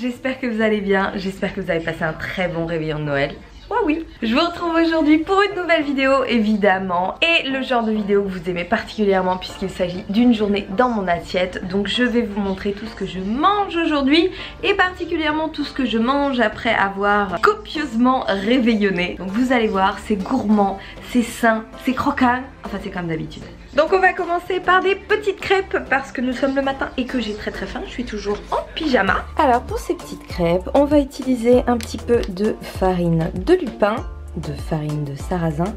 j'espère que vous allez bien, j'espère que vous avez passé un très bon réveillon de Noël. Oh oui. Je vous retrouve aujourd'hui pour une nouvelle vidéo évidemment, et le genre de vidéo que vous aimez particulièrement puisqu'il s'agit d'une journée dans mon assiette. Donc je vais vous montrer tout ce que je mange aujourd'hui et particulièrement tout ce que je mange après avoir copieusement réveillonné. Donc vous allez voir, c'est gourmand, c'est sain, c'est croquant, enfin c'est comme d'habitude. Donc on va commencer par des petites crêpes parce que nous sommes le matin et que j'ai très faim, je suis toujours en pyjama. Alors pour ces petites crêpes, on va utiliser un petit peu de farine de lupin, de farine de sarrasin,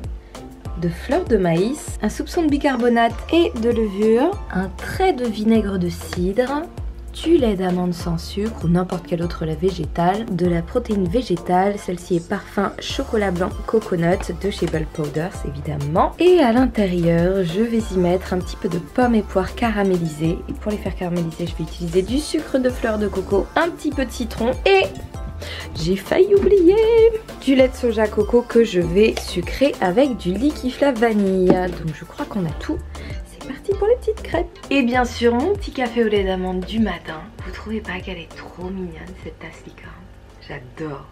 de fleur de maïs, un soupçon de bicarbonate et de levure, un trait de vinaigre de cidre, du lait d'amande sans sucre ou n'importe quel autre lait végétal, de la protéine végétale, celle-ci est parfum chocolat blanc coconut de chez Bulk Powders évidemment. Et à l'intérieur, je vais y mettre un petit peu de pommes et poires caramélisées. Et pour les faire caraméliser, je vais utiliser du sucre de fleur de coco, un petit peu de citron et... j'ai failli oublier du lait de soja coco que je vais sucrer avec du Liquiflave vanille. Donc je crois qu'on a tout. C'est parti pour les petites crêpes. Et bien sûr mon petit café au lait d'amande du matin. Vous trouvez pas qu'elle est trop mignonne cette tasse licorne? J'adore.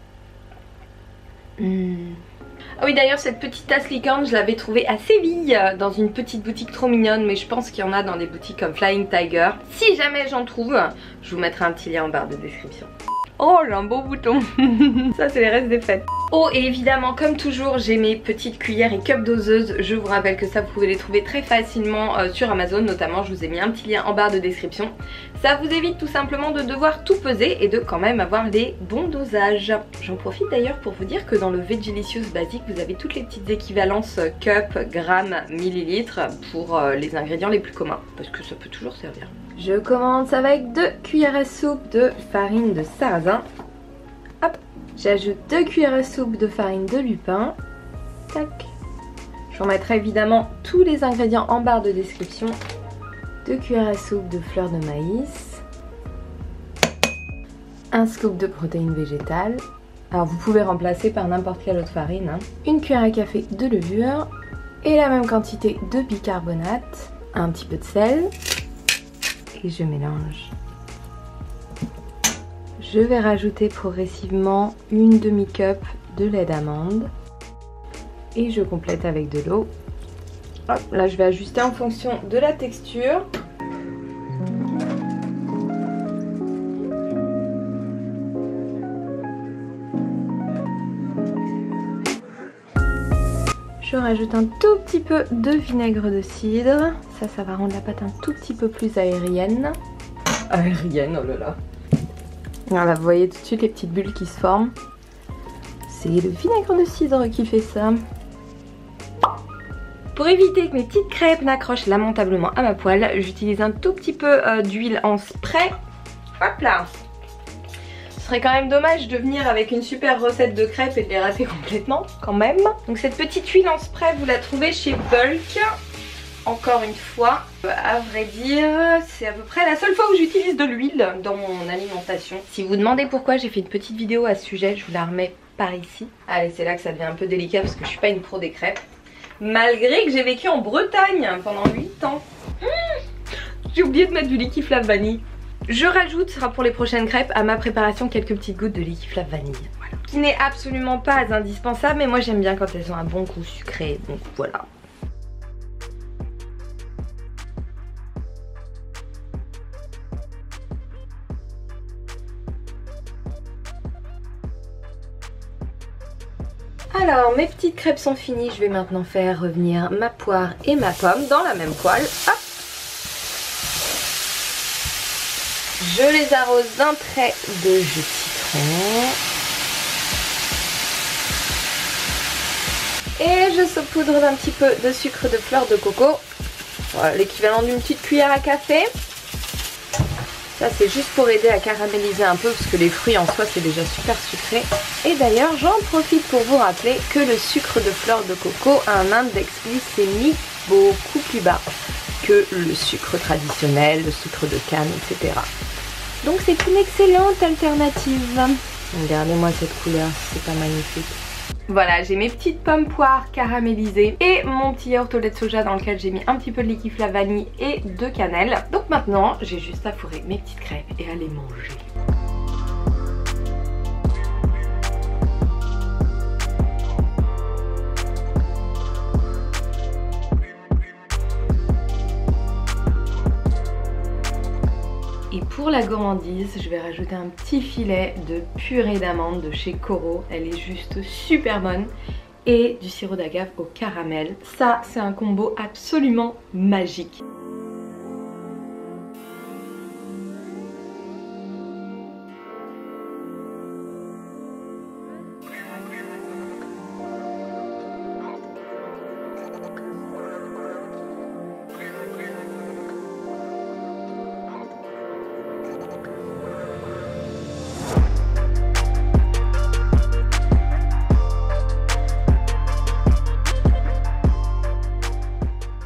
Ah oui, d'ailleurs cette petite tasse licorne je l'avais trouvée à Séville dans une petite boutique trop mignonne, mais je pense qu'il y en a dans des boutiques comme Flying Tiger. Si jamais j'en trouve, je vous mettrai un petit lien en barre de description. Oh, j'ai un beau bouton. Ça c'est les restes des fêtes. Oh, et évidemment comme toujours j'ai mes petites cuillères et cups doseuses. Je vous rappelle que ça vous pouvez les trouver très facilement sur Amazon notamment. Je vous ai mis un petit lien en barre de description. Ça vous évite tout simplement de devoir tout peser et de quand même avoir les bons dosages. J'en profite d'ailleurs pour vous dire que dans le Vegelicious basique vous avez toutes les petites équivalences cup, grammes, millilitres pour les ingrédients les plus communs, parce que ça peut toujours servir. Je commence avec 2 cuillères à soupe de farine de sarrasin. Hop. J'ajoute 2 cuillères à soupe de farine de lupin. Tac. Je remettrai évidemment tous les ingrédients en barre de description. 2 cuillères à soupe de fleur de maïs. 1 scoop de protéines végétales. Alors vous pouvez remplacer par n'importe quelle autre farine. 1 cuillère à café de levure. Et la même quantité de bicarbonate. Un petit peu de sel. Et je mélange. Je vais rajouter progressivement une demi-cup de lait d'amande. Et je complète avec de l'eau. Hop, là je vais ajuster en fonction de la texture. Je rajoute un tout petit peu de vinaigre de cidre. Ça va rendre la pâte un tout petit peu plus aérienne. Aérienne, oh là là. Voilà, vous voyez tout de suite les petites bulles qui se forment. C'est le vinaigre de cidre qui fait ça. Pour éviter que mes petites crêpes n'accrochent lamentablement à ma poêle, j'utilise un tout petit peu d'huile en spray. Hop là. Ce serait quand même dommage de venir avec une super recette de crêpes et de les rater complètement quand même. Donc cette petite huile en spray vous la trouvez chez Bulk. Encore une fois, à vrai dire, c'est à peu près la seule fois où j'utilise de l'huile dans mon alimentation. Si vous vous demandez pourquoi j'ai fait une petite vidéo à ce sujet, je vous la remets par ici. Allez, c'est là que ça devient un peu délicat parce que je suis pas une pro des crêpes. Malgré que j'ai vécu en Bretagne pendant 8 ans. J'ai oublié de mettre du Liquiflave vanille. Je rajoute, ce sera pour les prochaines crêpes, à ma préparation quelques petites gouttes de Liquiflave vanille. Voilà. Qui n'est absolument pas indispensable, mais moi j'aime bien quand elles ont un bon goût sucré, donc voilà. Alors mes petites crêpes sont finies, je vais maintenant faire revenir ma poire et ma pomme dans la même poêle. Hop. Je les arrose d'un trait de jus de citron. Et je saupoudre d'un petit peu de sucre de fleur de coco. Voilà, l'équivalent d'une petite cuillère à café. Ça c'est juste pour aider à caraméliser un peu parce que les fruits en soi c'est déjà super sucré. Et d'ailleurs j'en profite pour vous rappeler que le sucre de fleur de coco a un index glycémique beaucoup plus bas que le sucre traditionnel, le sucre de canne, etc. Donc c'est une excellente alternative. Regardez-moi cette couleur, c'est pas magnifique. Voilà, j'ai mes petites pommes poires caramélisées et mon petit yaourt au lait de soja dans lequel j'ai mis un petit peu de Liquiflave vanille et de cannelle. Donc maintenant, j'ai juste à fourrer mes petites crêpes et à les manger. Pour la gourmandise, je vais rajouter un petit filet de purée d'amande de chez Koro. Elle est juste super bonne. Et du sirop d'agave au caramel. Ça, c'est un combo absolument magique.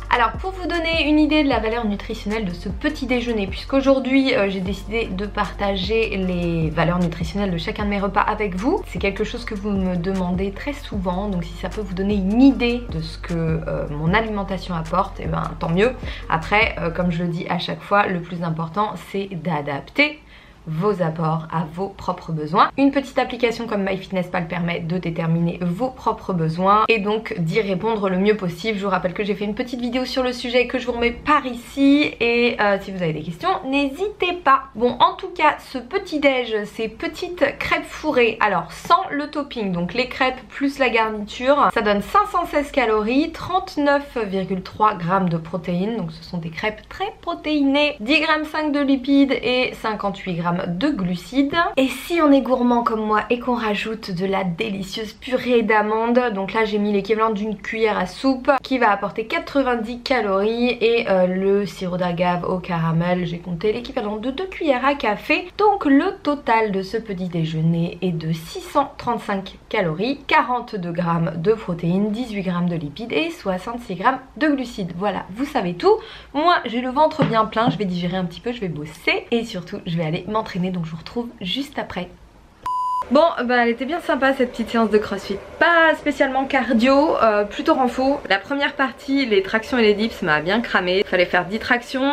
Alors pour vous donner une idée de la valeur nutritionnelle de ce petit déjeuner, puisqu'aujourd'hui j'ai décidé de partager les valeurs nutritionnelles de chacun de mes repas avec vous. C'est quelque chose que vous me demandez très souvent, donc si ça peut vous donner une idée de ce que mon alimentation apporte, et ben tant mieux. Après, comme je le dis à chaque fois, le plus important c'est d'adapter vos apports à vos propres besoins. Une petite application comme MyFitnessPal permet de déterminer vos propres besoins et donc d'y répondre le mieux possible. Je vous rappelle que j'ai fait une petite vidéo sur le sujet que je vous remets par ici et si vous avez des questions, n'hésitez pas. Bon, en tout cas, ce petit déj, ces petites crêpes fourrées, alors sans le topping, donc les crêpes plus la garniture, ça donne 516 calories, 39,3 grammes de protéines, donc ce sont des crêpes très protéinées, 10,5 g de lipides et 58 g de glucides. Et si on est gourmand comme moi et qu'on rajoute de la délicieuse purée d'amandes, donc là j'ai mis l'équivalent d'une cuillère à soupe qui va apporter 90 calories et le sirop d'agave au caramel, j'ai compté l'équivalent de 2 cuillères à café. Donc le total de ce petit déjeuner est de 635 calories, 42 g de protéines, 18 g de lipides et 66 g de glucides. Voilà, vous savez tout. Moi j'ai le ventre bien plein, je vais digérer un petit peu, je vais bosser et surtout je vais aller m'entraîner, donc je vous retrouve juste après. Bon, bah elle était bien sympa cette petite séance de crossfit. Pas spécialement cardio, plutôt renfo. La première partie, les tractions et les dips, m'a bien cramé. Fallait faire 10 tractions.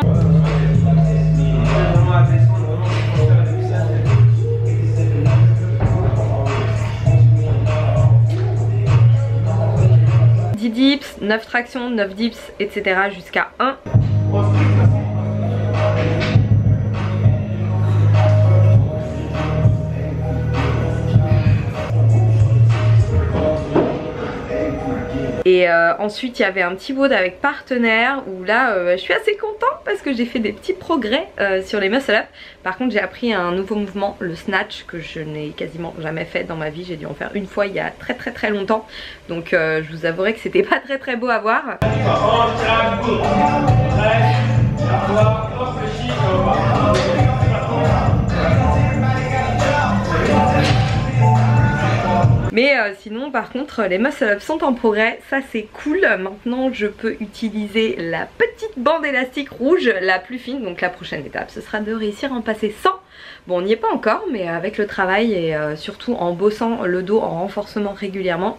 Dips, 9 tractions, 9 dips, etc. jusqu'à 1. Et ensuite il y avait un petit WOD avec partenaire où là je suis assez contente parce que j'ai fait des petits progrès sur les muscle up. Par contre j'ai appris un nouveau mouvement, le snatch, que je n'ai quasiment jamais fait dans ma vie. J'ai dû en faire une fois il y a très longtemps. Donc je vous avouerai que c'était pas très beau à voir. Mais sinon par contre les muscle ups sont en progrès, ça c'est cool. Maintenant je peux utiliser la petite bande élastique rouge la plus fine. Donc la prochaine étape ce sera de réussir à en passer 100. Bon on n'y est pas encore, mais avec le travail et surtout en bossant le dos en renforcement régulièrement,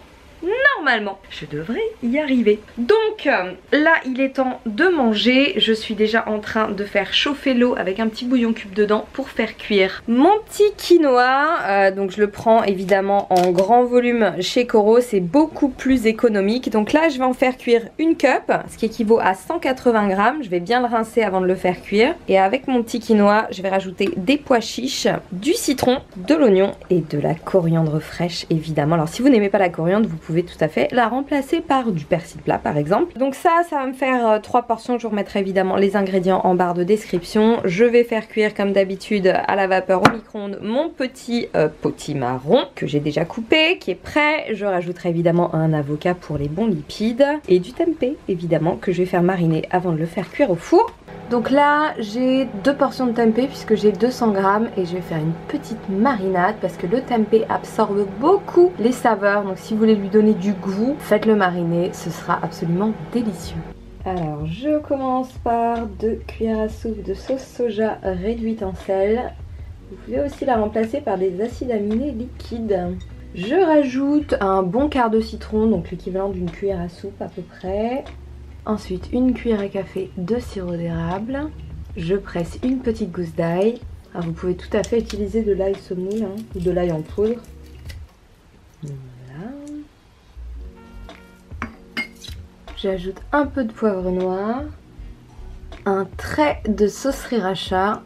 normalement je devrais y arriver. Donc là il est temps de manger. Je suis déjà en train de faire chauffer l'eau avec un petit bouillon cube dedans pour faire cuire mon petit quinoa. Donc je le prends évidemment en grand volume chez Koro, c'est beaucoup plus économique. Donc là je vais en faire cuire une cup, ce qui équivaut à 180 grammes. Je vais bien le rincer avant de le faire cuire. Et avec mon petit quinoa je vais rajouter des pois chiches, du citron, de l'oignon et de la coriandre fraîche évidemment. Alors si vous n'aimez pas la coriandre, vous pouvez tout à fait la remplacer par du persil plat par exemple. Donc ça va me faire 3 portions. Je vous remettrai évidemment les ingrédients en barre de description. Je vais faire cuire comme d'habitude à la vapeur au micro-ondes mon petit potimarron que j'ai déjà coupé, qui est prêt. Je rajouterai évidemment un avocat pour les bons lipides et du tempeh évidemment que je vais faire mariner avant de le faire cuire au four. Donc là j'ai 2 portions de tempeh puisque j'ai 200 grammes et je vais faire une petite marinade parce que le tempeh absorbe beaucoup les saveurs. Donc si vous voulez lui donner du goût, faites-le mariner, ce sera absolument délicieux. Alors je commence par 2 cuillères à soupe de sauce soja réduite en sel. Vous pouvez aussi la remplacer par des acides aminés liquides. Je rajoute un bon quart de citron, donc l'équivalent d'une cuillère à soupe à peu près. Ensuite une cuillère à café de sirop d'érable. Je presse une petite gousse d'ail. Alors vous pouvez tout à fait utiliser de l'ail semoule hein, ou de l'ail en poudre. Voilà. J'ajoute un peu de poivre noir, un trait de sauce sriracha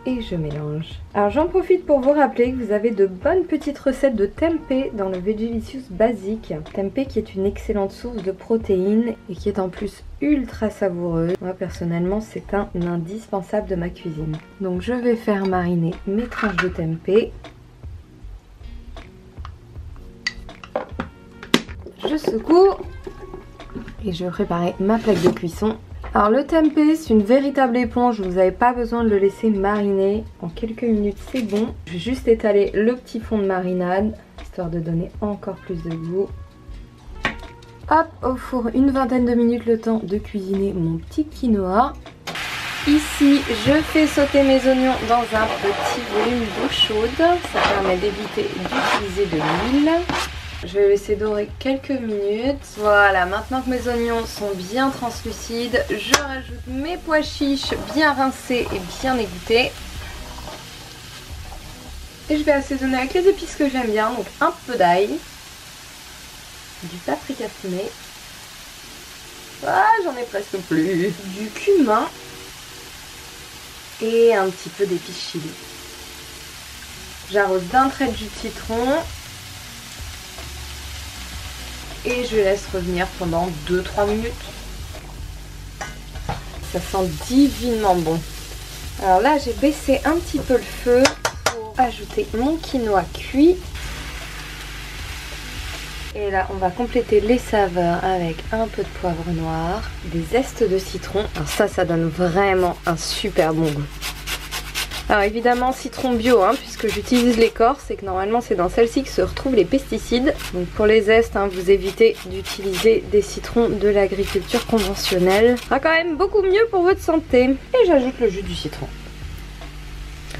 et je mélange. Alors j'en profite pour vous rappeler que vous avez de bonnes petites recettes de tempeh dans le Vegelicious basique. Tempeh qui est une excellente source de protéines et qui est en plus ultra savoureuse. Moi personnellement c'est un indispensable de ma cuisine. Donc je vais faire mariner mes tranches de tempeh. Je secoue et je vais préparer ma plaque de cuisson. Alors le tempeh c'est une véritable éponge, vous n'avez pas besoin de le laisser mariner. En quelques minutes c'est bon. Je vais juste étaler le petit fond de marinade, histoire de donner encore plus de goût. Hop, au four une vingtaine de minutes, le temps de cuisiner mon petit quinoa. Ici je fais sauter mes oignons dans un petit volume d'eau chaude, ça permet d'éviter d'utiliser de l'huile. Je vais laisser dorer quelques minutes. Voilà, maintenant que mes oignons sont bien translucides, je rajoute mes pois chiches bien rincés et bien égouttés. Et je vais assaisonner avec les épices que j'aime bien, donc un peu d'ail, du paprika fumé, ah j'en ai presque plus, du cumin et un petit peu d'épices chili. J'arrose d'un trait de jus de citron. Et je laisse revenir pendant 2-3 minutes. Ça sent divinement bon. Alors là j'ai baissé un petit peu le feu pour ajouter mon quinoa cuit. Et là on va compléter les saveurs avec un peu de poivre noir, des zestes de citron. Alors ça donne vraiment un super bon goût. Alors évidemment citron bio puisque j'utilise l'écorce et que normalement c'est dans celle-ci que se retrouvent les pesticides. Donc pour les zestes vous évitez d'utiliser des citrons de l'agriculture conventionnelle. Ça sera quand même beaucoup mieux pour votre santé. Et j'ajoute le jus du citron.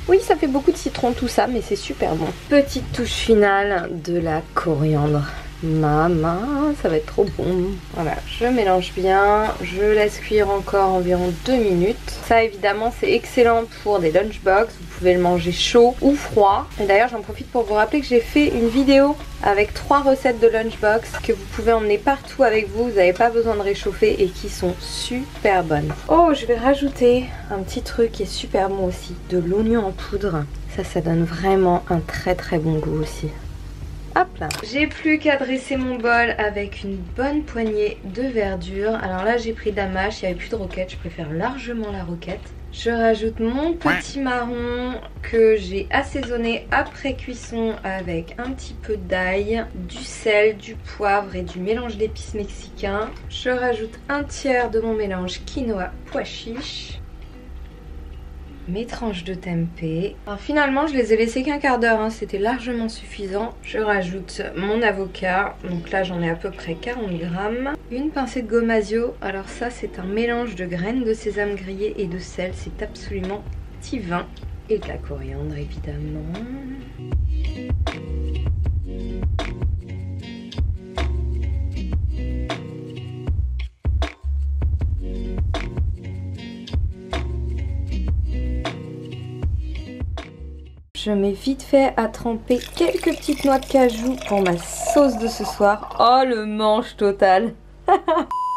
Oui ça fait beaucoup de citron tout ça mais c'est super bon. Petite touche finale de la coriandre. Maman, ça va être trop bon. Voilà, je mélange bien, je laisse cuire encore environ 2 minutes. Ça évidemment c'est excellent pour des lunchbox, vous pouvez le manger chaud ou froid. Et d'ailleurs j'en profite pour vous rappeler que j'ai fait une vidéo avec 3 recettes de lunchbox que vous pouvez emmener partout avec vous, vous n'avez pas besoin de réchauffer et qui sont super bonnes. Oh, je vais rajouter un petit truc qui est super bon aussi, de l'oignon en poudre. Ça donne vraiment un très bon goût aussi. Hop là. J'ai plus qu'à dresser mon bol avec une bonne poignée de verdure. Alors là j'ai pris de la mâche, il n'y avait plus de roquette, je préfère largement la roquette. Je rajoute mon petit marron que j'ai assaisonné après cuisson avec un petit peu d'ail, du sel, du poivre et du mélange d'épices mexicains. Je rajoute un tiers de mon mélange quinoa pois chiche. Mes tranches de tempeh. Alors finalement je les ai laissées qu'un quart d'heure, c'était largement suffisant. Je rajoute mon avocat, donc là j'en ai à peu près 40 grammes. Une pincée de gomasio, alors ça c'est un mélange de graines de sésame grillées et de sel, c'est absolument divin. Et de la coriandre évidemment. Je mets vite fait à tremper quelques petites noix de cajou pour ma sauce de ce soir. Oh le manche total.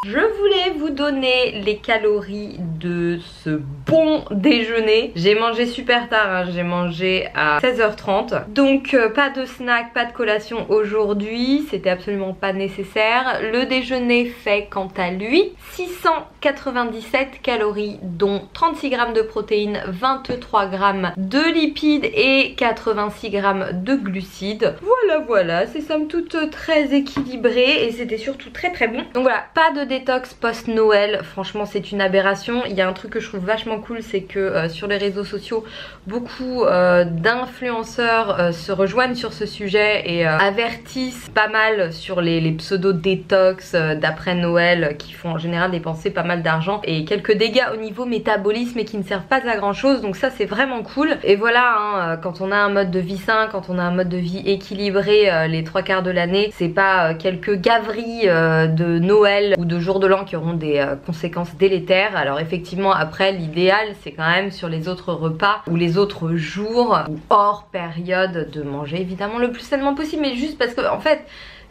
Je voulais vous donner les calories de ce bon déjeuner. J'ai mangé super tard, j'ai mangé à 16h30. Donc pas de snack, pas de collation aujourd'hui. C'était absolument pas nécessaire. Le déjeuner fait quant à lui 697 calories, dont 36 grammes de protéines, 23 grammes de lipides et 86 grammes de glucides. Voilà, c'est somme toute très équilibré et c'était surtout très bon. Donc voilà, pas de détox post-Noël, franchement c'est une aberration. Il y a un truc que je trouve vachement cool, c'est que sur les réseaux sociaux, beaucoup d'influenceurs se rejoignent sur ce sujet et avertissent pas mal sur les pseudo-détox d'après Noël qui font en général dépenser pas mal d'argent et quelques dégâts au niveau métabolisme et qui ne servent pas à grand chose. Donc ça c'est vraiment cool. Et voilà, quand on a un mode de vie sain, quand on a un mode de vie équilibré les 3 quarts de l'année, c'est pas quelques gaveries de Noël ou de jour de l'an qui auront des conséquences délétères. Alors effectivement après l'idéal c'est quand même sur les autres repas ou les autres jours ou hors période de manger évidemment le plus sainement possible, mais juste parce que en fait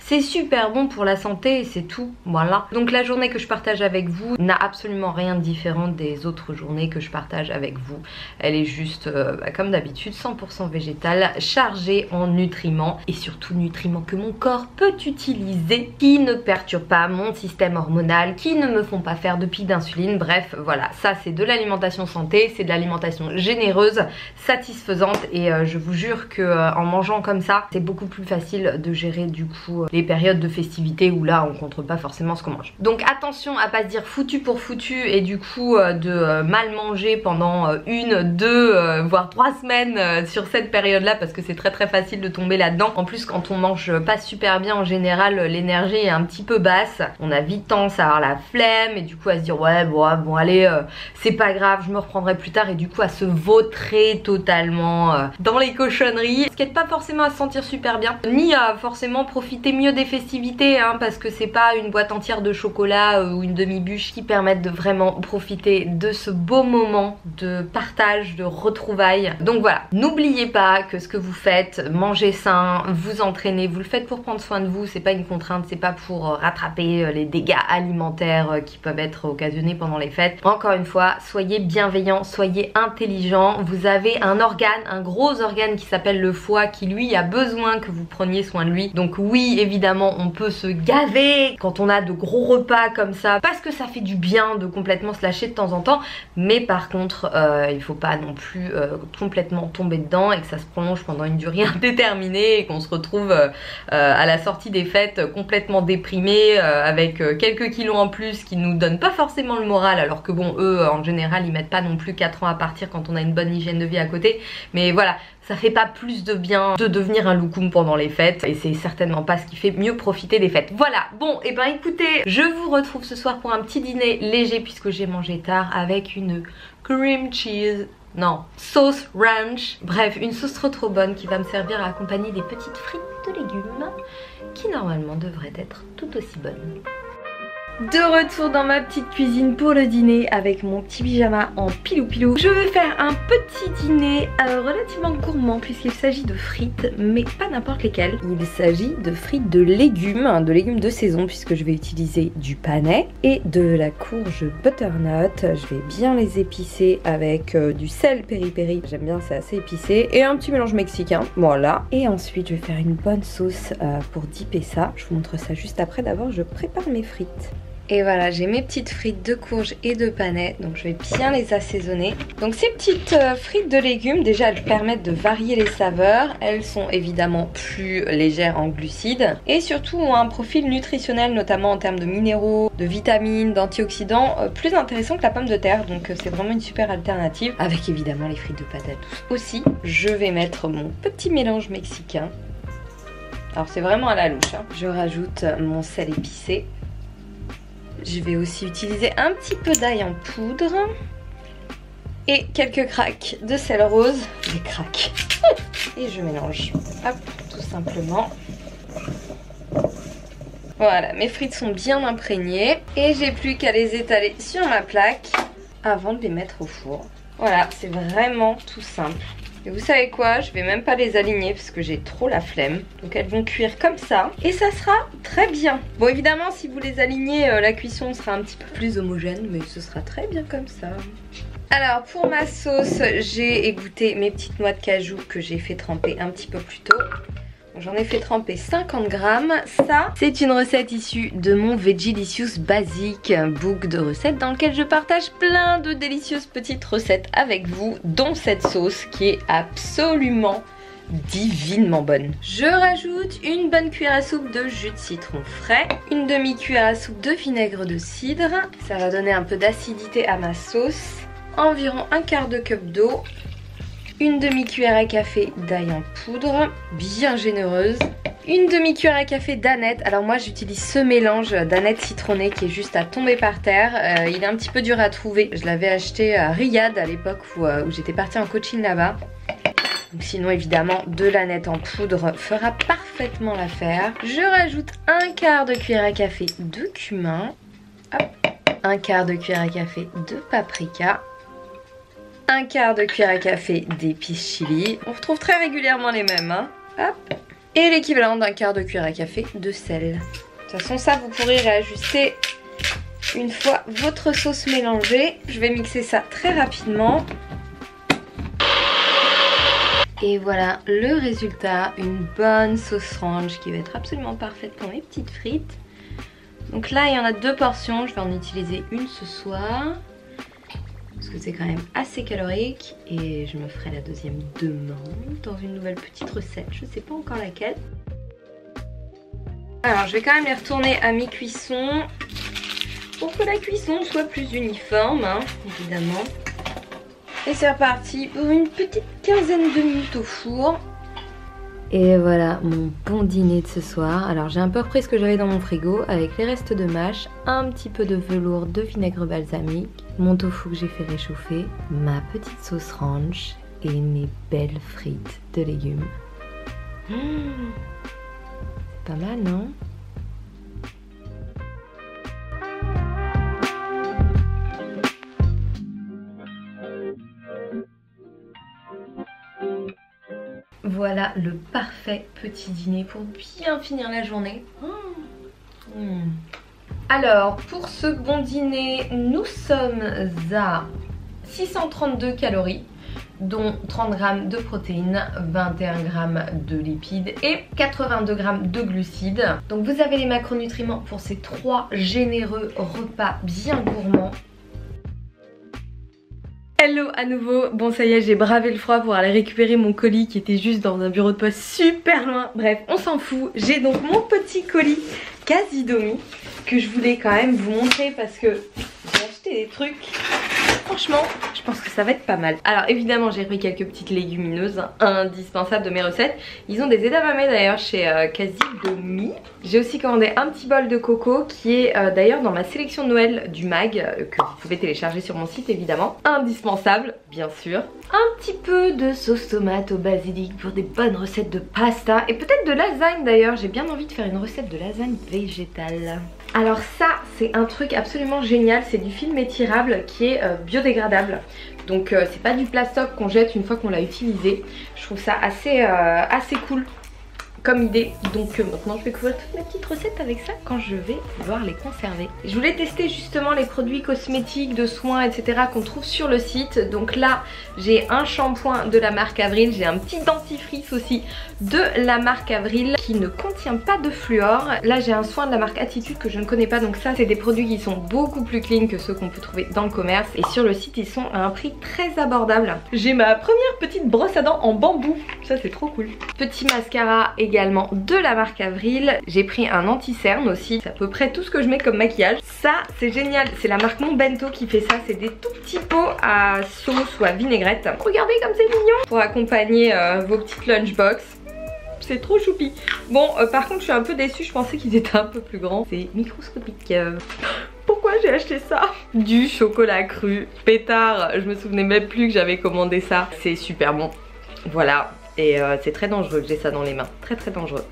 C'est super bon pour la santé et c'est tout, voilà. Donc la journée que je partage avec vous n'a absolument rien de différent des autres journées que je partage avec vous. Elle est juste, comme d'habitude, 100% végétale, chargée en nutriments et surtout nutriments que mon corps peut utiliser, qui ne perturbent pas mon système hormonal, qui ne me font pas faire de pic d'insuline. Bref, voilà, ça c'est de l'alimentation santé, c'est de l'alimentation généreuse, satisfaisante et je vous jure que en mangeant comme ça, c'est beaucoup plus facile de gérer du coup les périodes de festivité où là on contrôle pas forcément ce qu'on mange. Donc attention à pas se dire foutu pour foutu et du coup de mal manger pendant 1, 2 voire 3 semaines sur cette période là, parce que c'est très facile de tomber là-dedans. En plus quand on mange pas super bien en général, l'énergie est un petit peu basse, on a vite tendance à avoir la flemme et du coup à se dire ouais bon allez c'est pas grave, je me reprendrai plus tard, et du coup à se vautrer totalement dans les cochonneries, ce qui aide pas forcément à se sentir super bien, ni à forcément profiter mieux des festivités hein, parce que c'est pas une boîte entière de chocolat ou une demi-bûche qui permettent de vraiment profiter de ce beau moment de partage, de retrouvailles. Donc voilà, n'oubliez pas que ce que vous faites, mangez sain, vous entraînez, vous le faites pour prendre soin de vous, c'est pas une contrainte, c'est pas pour rattraper les dégâts alimentaires qui peuvent être occasionnés pendant les fêtes. Encore une fois, soyez bienveillants, soyez intelligents. Vous avez un organe, un gros organe qui s'appelle le foie, qui lui a besoin que vous preniez soin de lui. Donc oui, évidemment, on peut se gaver quand on a de gros repas comme ça, parce que ça fait du bien de complètement se lâcher de temps en temps. Mais par contre, il faut pas non plus complètement tomber dedans et que ça se prolonge pendant une durée indéterminée et qu'on se retrouve à la sortie des fêtes complètement déprimé avec quelques kilos en plus qui nous donnent pas forcément le moral, alors que bon, eux en général ils mettent pas non plus 4 ans à partir quand on a une bonne hygiène de vie à côté. Mais voilà, ça fait pas plus de bien de devenir un loukoum pendant les fêtes et c'est certainement pas ce qui fait mieux profiter des fêtes. Voilà, bon et ben écoutez, je vous retrouve ce soir pour un petit dîner léger puisque j'ai mangé tard, avec une cream cheese, non, sauce ranch, bref une sauce trop bonne qui va me servir à accompagner des petites frites de légumes qui normalement devraient être tout aussi bonnes. De retour dans ma petite cuisine pour le dîner avec mon petit pyjama en pilou. Je vais faire un petit dîner relativement gourmand puisqu'il s'agit de frites, mais pas n'importe lesquelles. Il s'agit de frites de légumes de saison, puisque je vais utiliser du panais et de la courge butternut. Je vais bien les épicer avec du sel peri-peri, j'aime bien, c'est assez épicé, et un petit mélange mexicain, voilà. Et ensuite je vais faire une bonne sauce pour dipper ça. Je vous montre ça juste après. D'abord je prépare mes frites. Et voilà, j'ai mes petites frites de courge et de panais, donc je vais bien les assaisonner. Donc ces petites frites de légumes, déjà elles permettent de varier les saveurs. Elles sont évidemment plus légères en glucides et surtout ont un profil nutritionnel, notamment en termes de minéraux, de vitamines, d'antioxydants, plus intéressant que la pomme de terre. Donc c'est vraiment une super alternative, avec évidemment les frites de patates douces aussi. Je vais mettre mon petit mélange mexicain. Alors c'est vraiment à la louche, hein. Je rajoute mon sel épicé. Je vais aussi utiliser un petit peu d'ail en poudre et quelques craques de sel rose. Des craques. Et je mélange. Hop, tout simplement. Voilà, mes frites sont bien imprégnées et j'ai plus qu'à les étaler sur ma plaque avant de les mettre au four. Voilà, c'est vraiment tout simple. Et vous savez quoi, je vais même pas les aligner parce que j'ai trop la flemme. Donc elles vont cuire comme ça et ça sera très bien. Bon évidemment si vous les alignez, la cuisson sera un petit peu plus homogène, mais ce sera très bien comme ça. Alors pour ma sauce, j'ai égoutté mes petites noix de cajou que j'ai fait tremper un petit peu plus tôt. J'en ai fait tremper 50 grammes. Ça, c'est une recette issue de mon Veggielicious Basic book de recettes dans lequel je partage plein de délicieuses petites recettes avec vous, dont cette sauce qui est absolument divinement bonne. Je rajoute une bonne cuillère à soupe de jus de citron frais, une demi-cuillère à soupe de vinaigre de cidre. Ça va donner un peu d'acidité à ma sauce. Environ un quart de cup d'eau. Une demi-cuillère à café d'ail en poudre, bien généreuse. Une demi-cuillère à café d'aneth. Alors moi j'utilise ce mélange d'aneth citronnée qui est juste à tomber par terre. Il est un petit peu dur à trouver. Je l'avais acheté à Riyad à l'époque où j'étais partie en coaching là-bas. Sinon évidemment de l'aneth en poudre fera parfaitement l'affaire. Je rajoute un quart de cuillère à café de cumin. Hop. Un quart de cuillère à café de paprika. Un quart de cuillère à café d'épices chili. On retrouve très régulièrement les mêmes, hein. Hop. et l'équivalent d'un quart de cuillère à café de sel. De toute façon ça vous pourrez réajuster une fois votre sauce mélangée. Je vais mixer ça très rapidement. Et voilà le résultat, une bonne sauce ranch qui va être absolument parfaite pour mes petites frites. Donc là il y en a 2 portions, je vais en utiliser une ce soir. Parce que c'est quand même assez calorique. Et je me ferai la deuxième demain dans une nouvelle petite recette, je sais pas encore laquelle. Alors je vais quand même les retourner à mi-cuisson pour que la cuisson soit plus uniforme, hein, évidemment. Et c'est reparti pour une petite quinzaine de minutes au four. Et voilà mon bon dîner de ce soir. Alors j'ai un peu repris ce que j'avais dans mon frigo avec les restes de mâche, un petit peu de velours de vinaigre balsamique, mon tofu que j'ai fait réchauffer, ma petite sauce ranch et mes belles frites de légumes. C'est pas mal, non ? Voilà le parfait petit dîner pour bien finir la journée. Alors pour ce bon dîner, nous sommes à 632 calories, dont 30 g de protéines, 21 g de lipides et 82 g de glucides. Donc vous avez les macronutriments pour ces 3 généreux repas bien gourmands. Hello à nouveau, bon ça y est j'ai bravé le froid pour aller récupérer mon colis qui était juste dans un bureau de poste super loin. Bref on s'en fout, j'ai donc mon petit colis Casidomi que je voulais quand même vous montrer parce que j'ai acheté des trucs. Franchement je pense que ça va être pas mal. Alors évidemment j'ai pris quelques petites légumineuses indispensables de mes recettes. Ils ont des edamame d'ailleurs chez Casidomi. J'ai aussi commandé un petit bol de coco qui est d'ailleurs dans ma sélection de Noël du mag que vous pouvez télécharger sur mon site évidemment. Indispensable bien sûr. Un petit peu de sauce tomate au basilic pour des bonnes recettes de pasta et peut-être de lasagne d'ailleurs. J'ai bien envie de faire une recette de lasagne végétale. Alors ça c'est un truc absolument génial, c'est du film étirable qui est biodégradable. Donc c'est pas du plastoc qu'on jette une fois qu'on l'a utilisé. Je trouve ça assez cool comme idée. Donc maintenant je vais couvrir toutes mes petites recettes avec ça quand je vais pouvoir les conserver. Je voulais tester justement les produits cosmétiques, de soins etc qu'on trouve sur le site. Donc là j'ai un shampoing de la marque Avril, j'ai un petit dentifrice aussi de la marque Avril qui ne contient pas de fluor. Là j'ai un soin de la marque Attitude que je ne connais pas, donc ça c'est des produits qui sont beaucoup plus clean que ceux qu'on peut trouver dans le commerce et sur le site ils sont à un prix très abordable. J'ai ma première petite brosse à dents en bambou, ça c'est trop cool. Petit mascara également de la marque Avril. J'ai pris un anti-cerne aussi, c'est à peu près tout ce que je mets comme maquillage. Ça c'est génial, c'est la marque Mon Bento qui fait ça, c'est des tout petits pots à sauce ou à vinaigrette. Regardez comme c'est mignon pour accompagner vos petites lunchbox. C'est trop choupi. Bon par contre je suis un peu déçue, je pensais qu'ils étaient un peu plus grands. C'est microscopique. Pourquoi j'ai acheté ça? Du chocolat cru pétard, je me souvenais même plus que j'avais commandé ça. C'est super bon. Voilà. Et c'est très dangereux que j'ai ça dans les mains. Très très dangereux.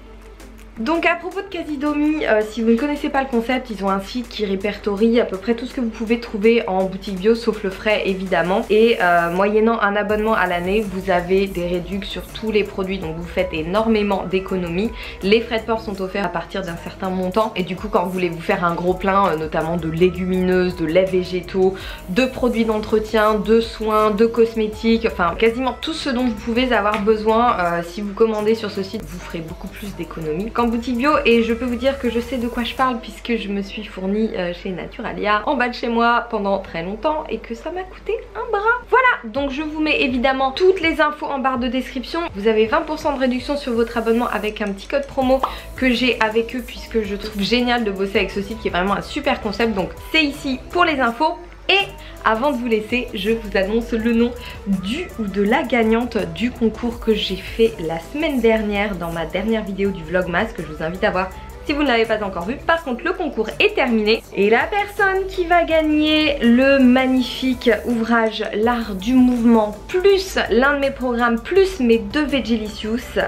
Donc à propos de Casidomi, si vous ne connaissez pas le concept, ils ont un site qui répertorie à peu près tout ce que vous pouvez trouver en boutique bio, sauf le frais évidemment. Et moyennant un abonnement à l'année, vous avez des réductions sur tous les produits, donc vous faites énormément d'économies. Les frais de port sont offerts à partir d'un certain montant. Et du coup quand vous voulez vous faire un gros plein, notamment de légumineuses, de laits végétaux, de produits d'entretien, de soins, de cosmétiques, enfin quasiment tout ce dont vous pouvez avoir besoin, si vous commandez sur ce site, vous ferez beaucoup plus d'économies qu'en boutique bio. Et je peux vous dire que je sais de quoi je parle puisque je me suis fournie chez Naturalia en bas de chez moi pendant très longtemps et que ça m'a coûté un bras. Voilà, donc je vous mets évidemment toutes les infos en barre de description. Vous avez 20% de réduction sur votre abonnement avec un petit code promo que j'ai avec eux puisque je trouve génial de bosser avec ce site qui est vraiment un super concept. Donc c'est ici pour les infos. Et avant de vous laisser, je vous annonce le nom du ou de la gagnante du concours que j'ai fait la semaine dernière dans ma dernière vidéo du Vlogmas que je vous invite à voir si vous ne l'avez pas encore vu. Par contre le concours est terminé et la personne qui va gagner le magnifique ouvrage L'Art du Mouvement plus l'un de mes programmes plus mes 2 Vegelicious,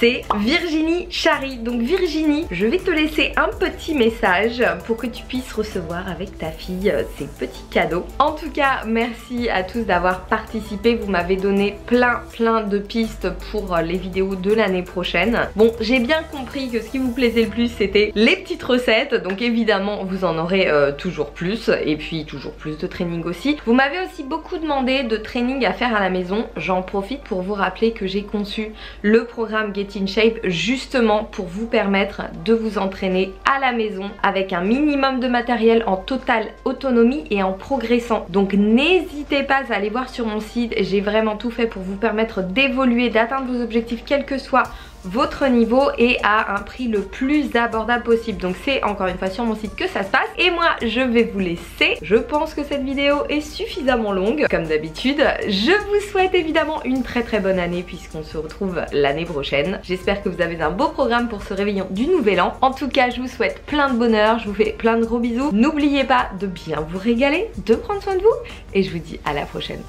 c'est Virginie Chary. Donc Virginie, je vais te laisser un petit message pour que tu puisses recevoir avec ta fille ces petits cadeaux. En tout cas, merci à tous d'avoir participé. Vous m'avez donné plein de pistes pour les vidéos de l'année prochaine. Bon, j'ai bien compris que ce qui vous plaisait le plus c'était les petites recettes. Donc évidemment, vous en aurez toujours plus. Et puis toujours plus de training aussi. Vous m'avez aussi beaucoup demandé de training à faire à la maison. J'en profite pour vous rappeler que j'ai conçu le programme Get in Shape justement pour vous permettre de vous entraîner à la maison avec un minimum de matériel en totale autonomie et en progressant. Donc n'hésitez pas à aller voir sur mon site, j'ai vraiment tout fait pour vous permettre d'évoluer, d'atteindre vos objectifs quel que soit votre niveau et à un prix le plus abordable possible. Donc c'est encore une fois sur mon site que ça se passe et moi je vais vous laisser. Je pense que cette vidéo est suffisamment longue comme d'habitude. Je vous souhaite évidemment une très bonne année puisqu'on se retrouve l'année prochaine. J'espère que vous avez un beau programme pour ce réveillon du nouvel an. En tout cas je vous souhaite plein de bonheur, je vous fais plein de gros bisous. N'oubliez pas de bien vous régaler, de prendre soin de vous et je vous dis à la prochaine.